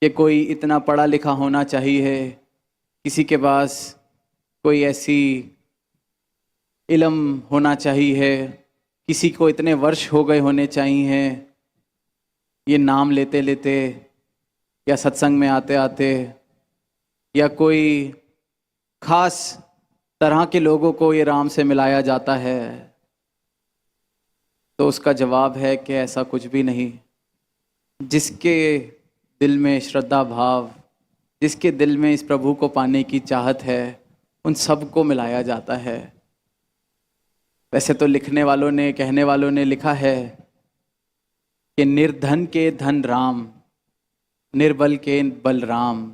कि कोई इतना पढ़ा लिखा होना चाहिए, किसी के पास कोई ऐसी इल्म होना चाहिए, किसी को इतने वर्ष हो गए होने चाहिए ये नाम लेते लेते या सत्संग में आते आते, या कोई खास तरह के लोगों को ये राम से मिलाया जाता है। तो उसका जवाब है कि ऐसा कुछ भी नहीं। जिसके दिल में श्रद्धा भाव, जिसके दिल में इस प्रभु को पाने की चाहत है, उन सबको मिलाया जाता है। वैसे तो लिखने वालों ने, कहने वालों ने लिखा है कि निर्धन के धन राम, निर्बल के बल राम।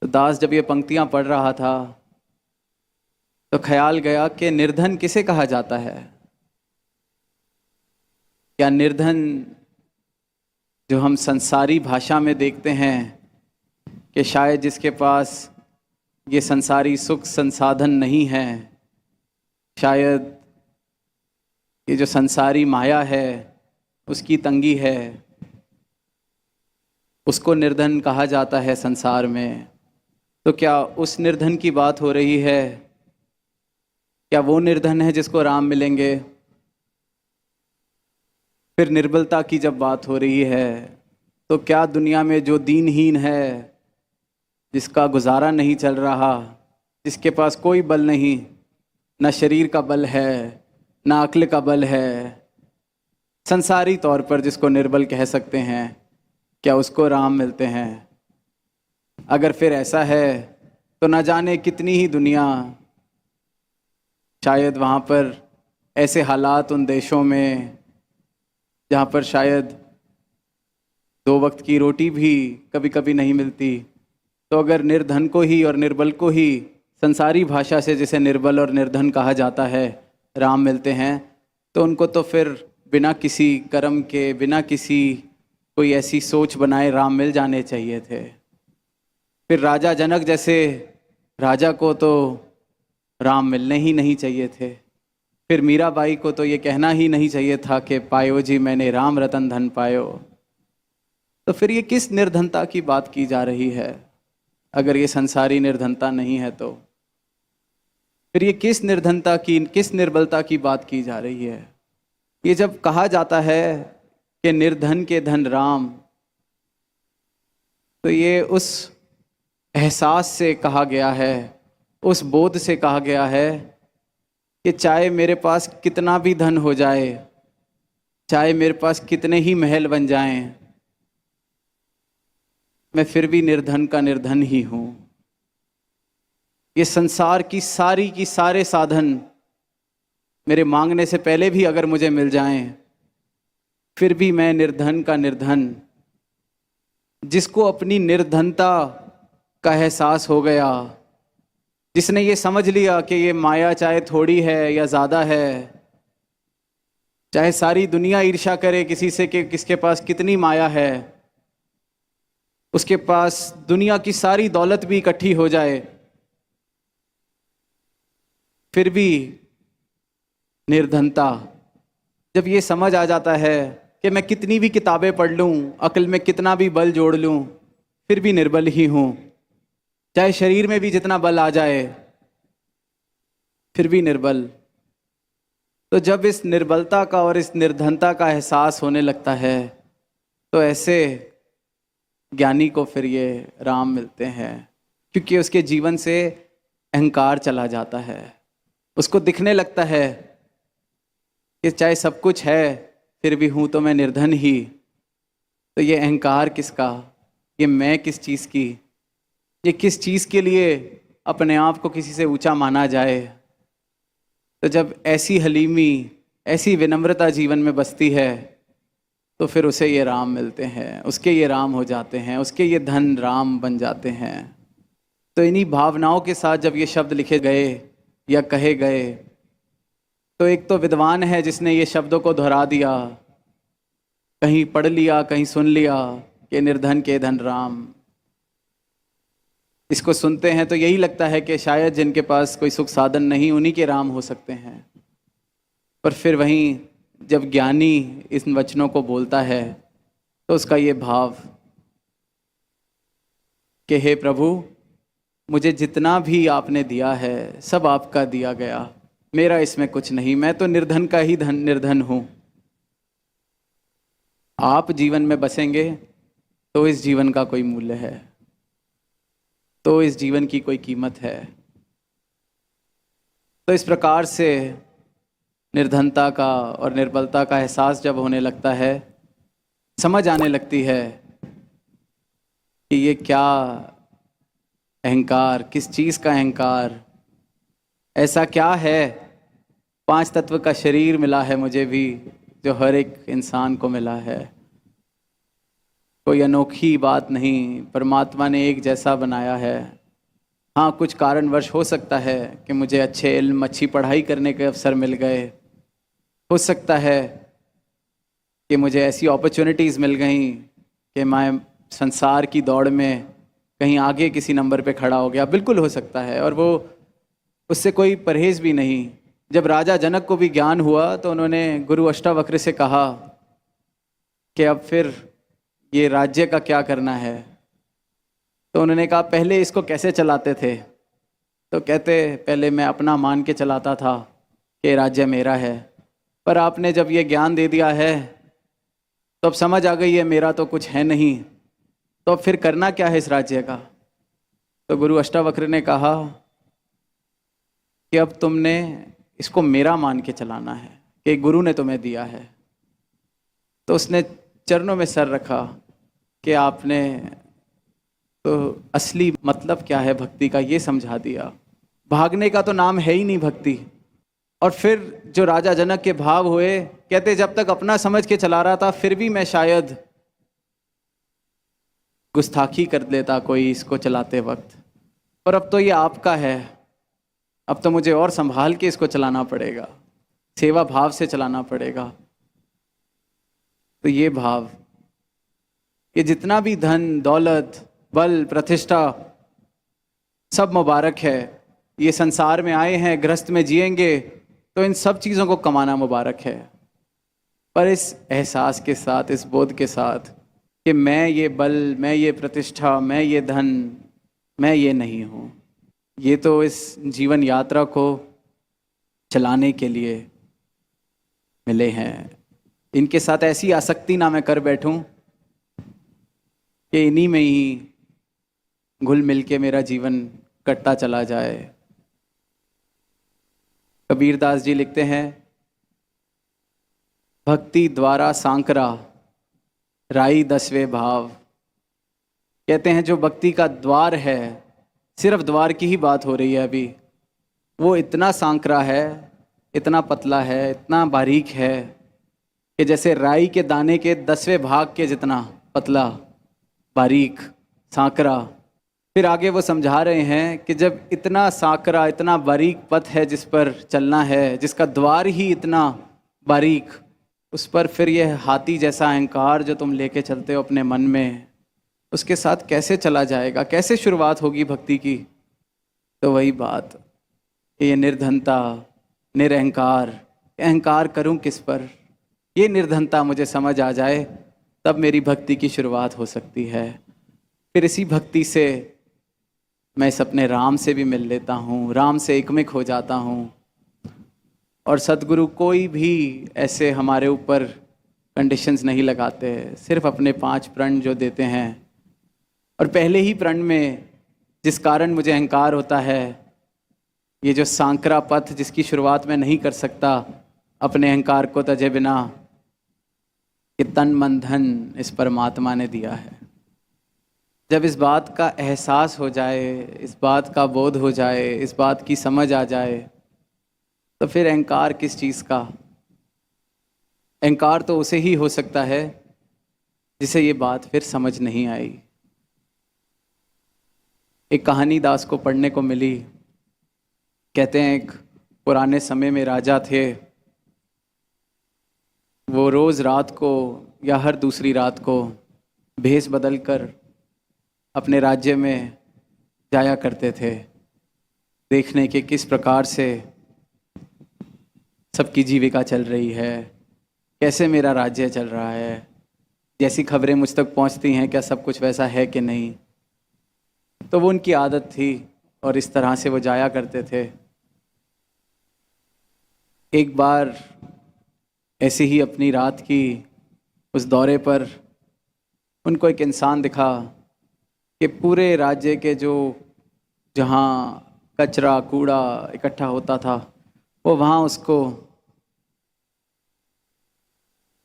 तो दास जब ये पंक्तियां पढ़ रहा था तो ख्याल गया कि निर्धन किसे कहा जाता है? क्या निर्धन जो हम संसारी भाषा में देखते हैं कि शायद जिसके पास ये संसारी सुख संसाधन नहीं है, शायद ये जो संसारी माया है उसकी तंगी है, उसको निर्धन कहा जाता है संसार में। तो क्या उस निर्धन की बात हो रही है? क्या वो निर्धन है जिसको राम मिलेंगे? फिर निर्बलता की जब बात हो रही है तो क्या दुनिया में जो दीनहीन है, जिसका गुजारा नहीं चल रहा, जिसके पास कोई बल नहीं, ना शरीर का बल है ना अक्ल का बल है, संसारी तौर पर जिसको निर्बल कह सकते हैं, क्या उसको राम मिलते हैं? अगर फिर ऐसा है तो न जाने कितनी ही दुनिया, शायद वहाँ पर ऐसे हालात उन देशों में जहाँ पर शायद 2 वक्त की रोटी भी कभी कभी नहीं मिलती, तो अगर निर्धन को ही और निर्बल को ही संसारी भाषा से जिसे निर्बल और निर्धन कहा जाता है राम मिलते हैं, तो उनको तो फिर बिना किसी कर्म के, बिना किसी कोई ऐसी सोच बनाए राम मिल जाने चाहिए थे। फिर राजा जनक जैसे राजा को तो राम मिलने ही नहीं चाहिए थे। फिर मीराबाई को तो ये कहना ही नहीं चाहिए था कि पायो जी मैंने राम रतन धन पायो। तो फिर ये किस निर्धनता की बात की जा रही है? अगर ये संसारी निर्धनता नहीं है तो फिर ये किस निर्धनता की, किस निर्बलता की बात की जा रही है? ये जब कहा जाता है कि निर्धन के धन राम, तो ये उस एहसास से कहा गया है, उस बोध से कहा गया है कि चाहे मेरे पास कितना भी धन हो जाए, चाहे मेरे पास कितने ही महल बन जाएं, मैं फिर भी निर्धन का निर्धन ही हूं। ये संसार की सारे साधन मेरे मांगने से पहले भी अगर मुझे मिल जाएं, फिर भी मैं निर्धन का निर्धन। जिसको अपनी निर्धनता का एहसास हो गया, जिसने ये समझ लिया कि ये माया चाहे थोड़ी है या ज़्यादा है, चाहे सारी दुनिया ईर्ष्या करे किसी से कि किसके पास कितनी माया है, उसके पास दुनिया की सारी दौलत भी इकट्ठी हो जाए, फिर भी निर्धनता। जब ये समझ आ जाता है कि मैं कितनी भी किताबें पढ़ लूँ, अक्ल में कितना भी बल जोड़ लूँ, फिर भी निर्बल ही हूँ, चाहे शरीर में भी जितना बल आ जाए फिर भी निर्बल। तो जब इस निर्बलता का और इस निर्धनता का एहसास होने लगता है, तो ऐसे ज्ञानी को फिर ये राम मिलते हैं, क्योंकि उसके जीवन से अहंकार चला जाता है। उसको दिखने लगता है कि चाहे सब कुछ है फिर भी हूँ तो मैं निर्धन ही। तो ये अहंकार किसका, ये मैं किस चीज़ की, ये किस चीज़ के लिए अपने आप को किसी से ऊंचा माना जाए। तो जब ऐसी हलीमी, ऐसी विनम्रता जीवन में बसती है, तो फिर उसे ये राम मिलते हैं, उसके ये राम हो जाते हैं, उसके ये धन राम बन जाते हैं। तो इन्हीं भावनाओं के साथ जब ये शब्द लिखे गए या कहे गए, तो एक तो विद्वान है जिसने ये शब्दों को दोहरा दिया, कहीं पढ़ लिया कहीं सुन लिया कि निर्धन के धन राम। इसको सुनते हैं तो यही लगता है कि शायद जिनके पास कोई सुख साधन नहीं उन्हीं के राम हो सकते हैं। पर फिर वहीं जब ज्ञानी इन वचनों को बोलता है तो उसका ये भाव कि हे प्रभु, मुझे जितना भी आपने दिया है सब आपका दिया गया, मेरा इसमें कुछ नहीं, मैं तो निर्धन का ही निर्धन हूँ। आप जीवन में बसेंगे तो इस जीवन का कोई मूल्य है, तो इस जीवन की कोई कीमत है। तो इस प्रकार से निर्धनता का और निर्बलता का एहसास जब होने लगता है, समझ आने लगती है कि ये क्या अहंकार, किस चीज़ का अहंकार, ऐसा क्या है। 5 तत्व का शरीर मिला है मुझे भी, जो हर एक इंसान को मिला है। कोई अनोखी बात नहीं, परमात्मा ने एक जैसा बनाया है। हाँ, कुछ कारणवश हो सकता है कि मुझे अच्छे इल्म, अच्छी पढ़ाई करने के अवसर मिल गए, हो सकता है कि मुझे ऐसी अपॉर्चुनिटीज़ मिल गई कि मैं संसार की दौड़ में कहीं आगे किसी नंबर पे खड़ा हो गया, बिल्कुल हो सकता है, और वो उससे कोई परहेज़ भी नहीं। जब राजा जनक को भी ज्ञान हुआ तो उन्होंने गुरु अष्टावक्र से कहा कि अब फिर ये राज्य का क्या करना है। तो उन्होंने कहा, पहले इसको कैसे चलाते थे? तो कहते, पहले मैं अपना मान के चलाता था कि राज्य मेरा है, पर आपने जब ये ज्ञान दे दिया है तो अब समझ आ गई है मेरा तो कुछ है नहीं, तो अब फिर करना क्या है इस राज्य का? तो गुरु अष्टावक्र ने कहा कि अब तुमने इसको मेरा मान के चलाना है, कि गुरु ने तुम्हें दिया है। तो उसने चरणों में सर रखा कि आपने तो असली मतलब क्या है भक्ति का ये समझा दिया। भागने का तो नाम है ही नहीं भक्ति। और फिर जो राजा जनक के भाव हुए, कहते जब तक अपना समझ के चला रहा था फिर भी मैं शायद गुस्ताखी कर लेता कोई इसको चलाते वक्त, पर अब तो ये आपका है, अब तो मुझे और संभाल के इसको चलाना पड़ेगा, सेवा भाव से चलाना पड़ेगा। तो ये भाव, ये जितना भी धन दौलत बल प्रतिष्ठा सब मुबारक है, ये संसार में आए हैं, गृहस्थ में जिएंगे, तो इन सब चीज़ों को कमाना मुबारक है, पर इस एहसास के साथ, इस बोध के साथ कि मैं ये बल, मैं ये प्रतिष्ठा, मैं ये धन, मैं ये नहीं हूँ। ये तो इस जीवन यात्रा को चलाने के लिए मिले हैं। इनके साथ ऐसी आसक्ति ना मैं कर बैठूं कि इन्हीं में ही घुल मिल के मेरा जीवन कटता चला जाए। कबीरदास जी लिखते हैं, भक्ति द्वारा सांकरा राई 10वें भाव। कहते हैं जो भक्ति का द्वार है, सिर्फ द्वार की ही बात हो रही है अभी, वो इतना सांकरा है, इतना पतला है, इतना बारीक है कि जैसे राई के दाने के 10वें भाग के जितना पतला, बारीक, सांकरा। फिर आगे वो समझा रहे हैं कि जब इतना सांकरा, इतना बारीक पथ है जिस पर चलना है, जिसका द्वार ही इतना बारीक, उस पर फिर यह हाथी जैसा अहंकार जो तुम लेके चलते हो अपने मन में, उसके साथ कैसे चला जाएगा, कैसे शुरुआत होगी भक्ति की? तो वही बात, ये निर्धनता, निरअहकार, अहंकार करूं किस पर, ये निर्धनता मुझे समझ आ जाए, तब मेरी भक्ति की शुरुआत हो सकती है। फिर इसी भक्ति से मैं इस अपने राम से भी मिल लेता हूँ, राम से एकमिक हो जाता हूँ। और सदगुरु कोई भी ऐसे हमारे ऊपर कंडीशंस नहीं लगाते, सिर्फ अपने 5 प्रण जो देते हैं। और पहले ही प्रण में जिस कारण मुझे अहंकार होता है, ये जो सांकरा पथ जिसकी शुरुआत मैं नहीं कर सकता अपने अहंकार को तजे बिना, कि तन मन धन इस परमात्मा ने दिया है। जब इस बात का एहसास हो जाए, इस बात का बोध हो जाए, इस बात की समझ आ जाए, तो फिर अहंकार किस चीज़ का? अहंकार तो उसे ही हो सकता है जिसे ये बात फिर समझ नहीं आई। एक कहानी दास को पढ़ने को मिली। कहते हैं एक पुराने समय में राजा थे, वो रोज़ रात को या हर दूसरी रात को भेष बदल कर अपने राज्य में जाया करते थे, देखने के किस प्रकार से सबकी जीविका चल रही है, कैसे मेरा राज्य चल रहा है, जैसी खबरें मुझ तक पहुंचती हैं क्या सब कुछ वैसा है कि नहीं। तो वो उनकी आदत थी और इस तरह से वो जाया करते थे। एक बार ऐसे ही अपनी रात की उस दौरे पर उनको एक इंसान दिखा कि पूरे राज्य के जो जहाँ कचरा कूड़ा इकट्ठा होता था वो वहाँ उसको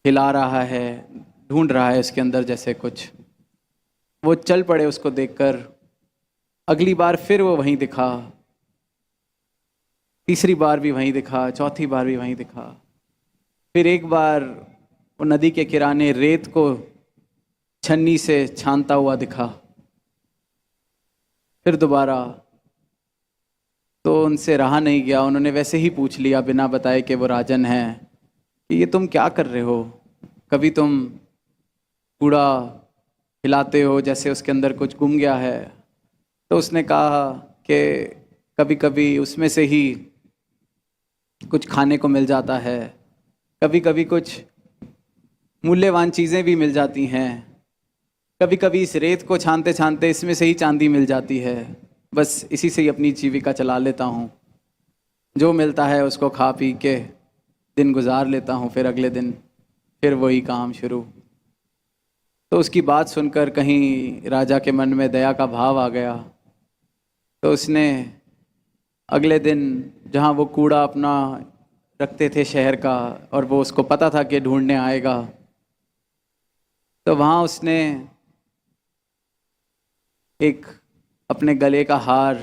हिला रहा है, ढूंढ रहा है उसके अंदर जैसे कुछ। वो चल पड़े उसको देखकर। अगली बार फिर वो वहीं दिखा, तीसरी बार भी वहीं दिखा, चौथी बार भी वहीं दिखा। फिर एक बार वो नदी के किनारे रेत को छन्नी से छानता हुआ दिखा। फिर दोबारा। तो उनसे रहा नहीं गया, उन्होंने वैसे ही पूछ लिया बिना बताए कि वो राजन है कि ये तुम क्या कर रहे हो? कभी तुम कूड़ा हिलाते हो जैसे उसके अंदर कुछ गुम गया है। तो उसने कहा कि कभी कभी उसमें से ही कुछ खाने को मिल जाता है, कभी कभी कुछ मूल्यवान चीज़ें भी मिल जाती हैं, कभी कभी इस रेत को छानते छानते इसमें से ही चांदी मिल जाती है। बस इसी से ही अपनी जीविका चला लेता हूँ। जो मिलता है उसको खा पी के दिन गुजार लेता हूँ, फिर अगले दिन फिर वही काम शुरू। तो उसकी बात सुनकर कहीं राजा के मन में दया का भाव आ गया। तो उसने अगले दिन जहाँ वो कूड़ा अपना रखते थे शहर का, और वो उसको पता था कि ढूंढने आएगा, तो वहाँ उसने एक अपने गले का हार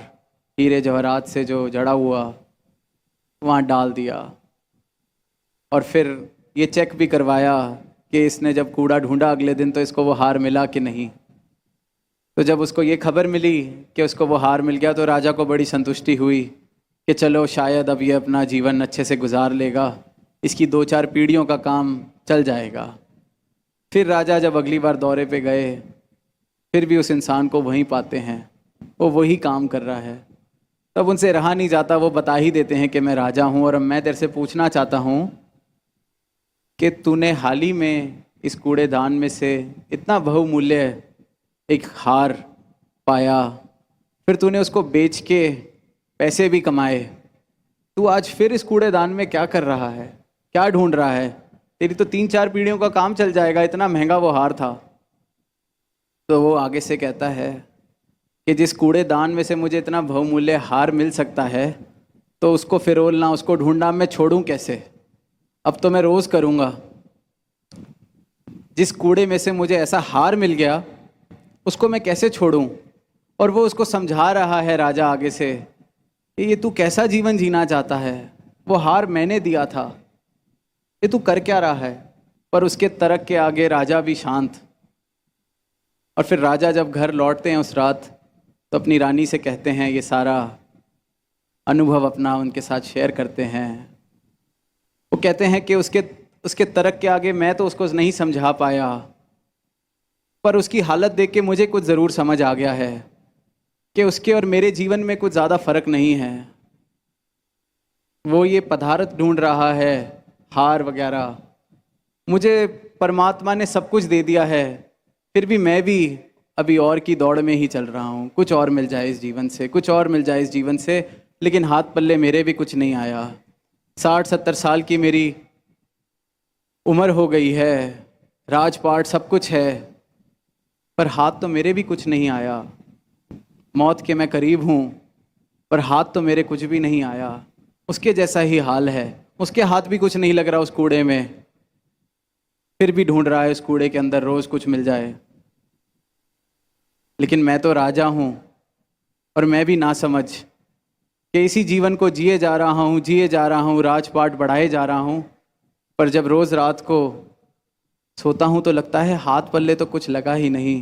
हीरे जवाहरात से जो जड़ा हुआ वहाँ डाल दिया। और फिर ये चेक भी करवाया कि इसने जब कूड़ा ढूंढा अगले दिन तो इसको वो हार मिला कि नहीं। तो जब उसको ये खबर मिली कि उसको वो हार मिल गया तो राजा को बड़ी संतुष्टि हुई कि चलो शायद अब ये अपना जीवन अच्छे से गुजार लेगा, इसकी 2-4 पीढ़ियों का काम चल जाएगा। फिर राजा जब अगली बार दौरे पे गए फिर भी उस इंसान को वहीं पाते हैं, वो वही काम कर रहा है। तब उनसे रहा नहीं जाता, वो बता ही देते हैं कि मैं राजा हूँ और अब मैं तेरे से पूछना चाहता हूँ कि तूने हाल ही में इस कूड़ेदान में से इतना बहुमूल्य एक हार पाया, फिर तूने उसको बेच के पैसे भी कमाए, तू आज फिर इस कूड़ेदान में क्या कर रहा है, क्या ढूंढ रहा है? तेरी तो 3-4 पीढ़ियों का काम चल जाएगा, इतना महंगा वो हार था। तो वो आगे से कहता है कि जिस कूड़ेदान में से मुझे इतना बहुमूल्य हार मिल सकता है तो उसको फिरोलना, उसको ढूंढना मैं छोड़ूं कैसे? अब तो मैं रोज़ करूँगा। जिस कूड़े में से मुझे ऐसा हार मिल गया उसको मैं कैसे छोड़ूं? और वो उसको समझा रहा है राजा आगे से कि ये तू कैसा जीवन जीना चाहता है, वो हार मैंने दिया था, ये तू कर क्या रहा है? पर उसके तर्क के आगे राजा भी शांत। और फिर राजा जब घर लौटते हैं उस रात तो अपनी रानी से कहते हैं, ये सारा अनुभव अपना उनके साथ शेयर करते हैं। वो कहते हैं कि उसके उसके तर्क के आगे मैं तो उसको नहीं समझा पाया, पर उसकी हालत देख के मुझे कुछ ज़रूर समझ आ गया है कि उसके और मेरे जीवन में कुछ ज़्यादा फर्क नहीं है। वो ये पदार्थ ढूंढ रहा है, हार वगैरह, मुझे परमात्मा ने सब कुछ दे दिया है, फिर भी मैं भी अभी और की दौड़ में ही चल रहा हूँ। कुछ और मिल जाए इस जीवन से, कुछ और मिल जाए इस जीवन से, लेकिन हाथ पल्ले मेरे भी कुछ नहीं आया। 60-70 साल की मेरी उम्र हो गई है, राजपाट सब कुछ है, पर हाथ तो मेरे भी कुछ नहीं आया। मौत के मैं करीब हूँ पर हाथ तो मेरे कुछ भी नहीं आया। उसके जैसा ही हाल है, उसके हाथ भी कुछ नहीं लग रहा उस कूड़े में, फिर भी ढूंढ रहा है उस कूड़े के अंदर रोज़ कुछ मिल जाए। लेकिन मैं तो राजा हूँ और मैं भी ना समझ कि इसी जीवन को जिए जा रहा हूँ, राजपाट बढ़ाए जा रहा हूँ, पर जब रोज़ रात को सोता हूँ तो लगता है हाथ पल्ले तो कुछ लगा ही नहीं।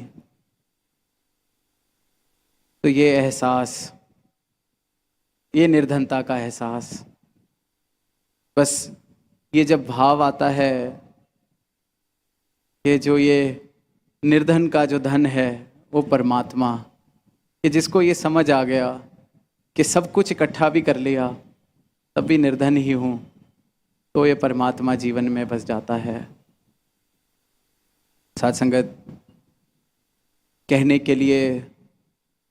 तो ये एहसास, ये निर्धनता का एहसास, बस ये जब भाव आता है कि जो ये निर्धन का जो धन है वो परमात्मा, कि जिसको ये समझ आ गया कि सब कुछ इकट्ठा भी कर लिया तब भी निर्धन ही हूँ, तो ये परमात्मा जीवन में बस जाता है। साथ संगत, कहने के लिए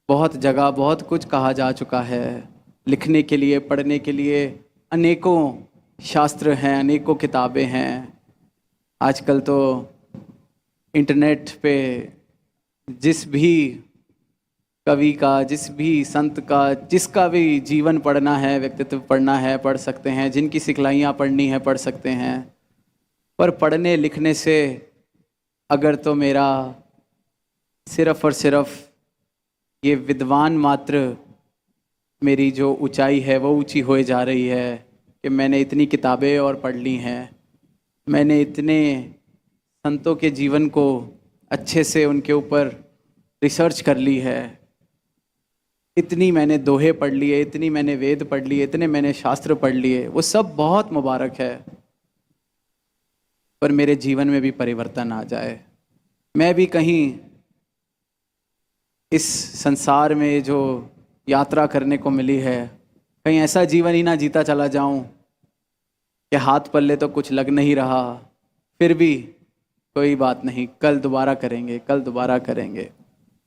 बहुत जगह बहुत कुछ कहा जा चुका है। लिखने के लिए, पढ़ने के लिए अनेकों शास्त्र हैं, अनेकों किताबें हैं। आजकल तो इंटरनेट पे जिस भी कवि का, जिस भी संत का, जिसका भी जीवन पढ़ना है, व्यक्तित्व पढ़ना है, पढ़ सकते हैं। जिनकी सिखलाइयाँ पढ़नी है, पढ़ सकते हैं। पर पढ़ने लिखने से अगर तो मेरा सिर्फ और सिर्फ ये विद्वान मात्र मेरी जो ऊंचाई है वो ऊंची होए जा रही है कि मैंने इतनी किताबें और पढ़ ली हैं, मैंने इतने संतों के जीवन को अच्छे से उनके ऊपर रिसर्च कर ली है, इतनी मैंने दोहे पढ़ लिए, इतनी मैंने वेद पढ़ लिए, इतने मैंने शास्त्र पढ़ लिए। वो सब बहुत मुबारक है, पर मेरे जीवन में भी परिवर्तन आ जाए। मैं भी कहीं इस संसार में जो यात्रा करने को मिली है, कहीं ऐसा जीवन ही ना जीता चला जाऊं कि हाथ पल्ले तो कुछ लग नहीं रहा, फिर भी कोई बात नहीं, कल दोबारा करेंगे, कल दोबारा करेंगे।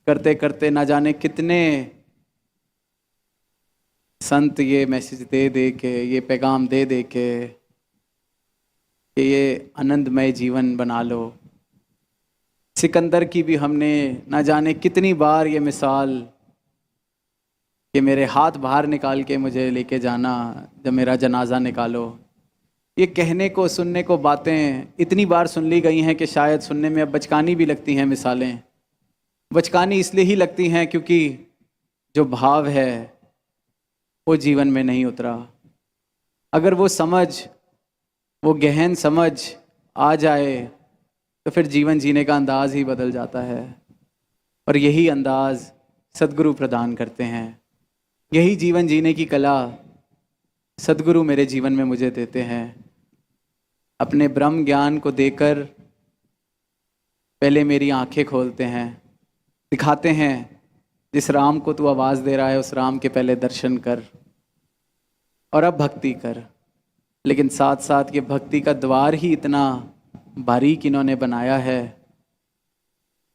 करते करते ना जाने कितने संत ये मैसेज दे दे के, ये पैगाम दे दे के कि ये आनंदमय जीवन बना लो। सिकंदर की भी हमने ना जाने कितनी बार ये मिसाल कि मेरे हाथ बाहर निकाल के मुझे लेके जाना जब मेरा जनाजा निकालो। ये कहने को, सुनने को बातें इतनी बार सुन ली गई हैं कि शायद सुनने में अब बचकानी भी लगती हैं। मिसालें बचकानी इसलिए ही लगती हैं क्योंकि जो भाव है वो जीवन में नहीं उतरा। अगर वो समझ, वो गहन समझ आ जाए तो फिर जीवन जीने का अंदाज ही बदल जाता है। और यही अंदाज सद्गुरु प्रदान करते हैं। यही जीवन जीने की कला सद्गुरु मेरे जीवन में मुझे देते हैं। अपने ब्रह्म ज्ञान को देकर पहले मेरी आंखें खोलते हैं, दिखाते हैं जिस राम को तू आवाज़ दे रहा है उस राम के पहले दर्शन कर और अब भक्ति कर। लेकिन साथ साथ ये भक्ति का द्वार ही इतना बारीक इन्होंने बनाया है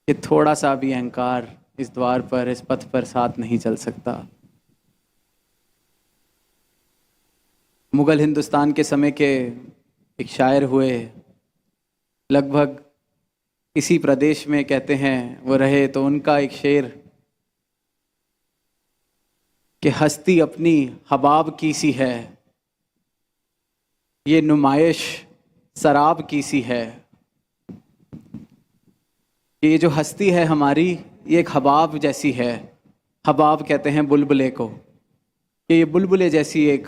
कि थोड़ा सा भी अहंकार इस द्वार पर, इस पथ पर साथ नहीं चल सकता। मुगल हिंदुस्तान के समय के एक शायर हुए, लगभग इसी प्रदेश में कहते हैं वो रहे, तो उनका एक शेर कि हस्ती अपनी हबाब की सी है, ये नुमाइश शराब की सी है। ये जो हस्ती है हमारी, ये एक हबाब जैसी है। हबाब कहते हैं बुलबुले को, कि ये बुलबुले जैसी एक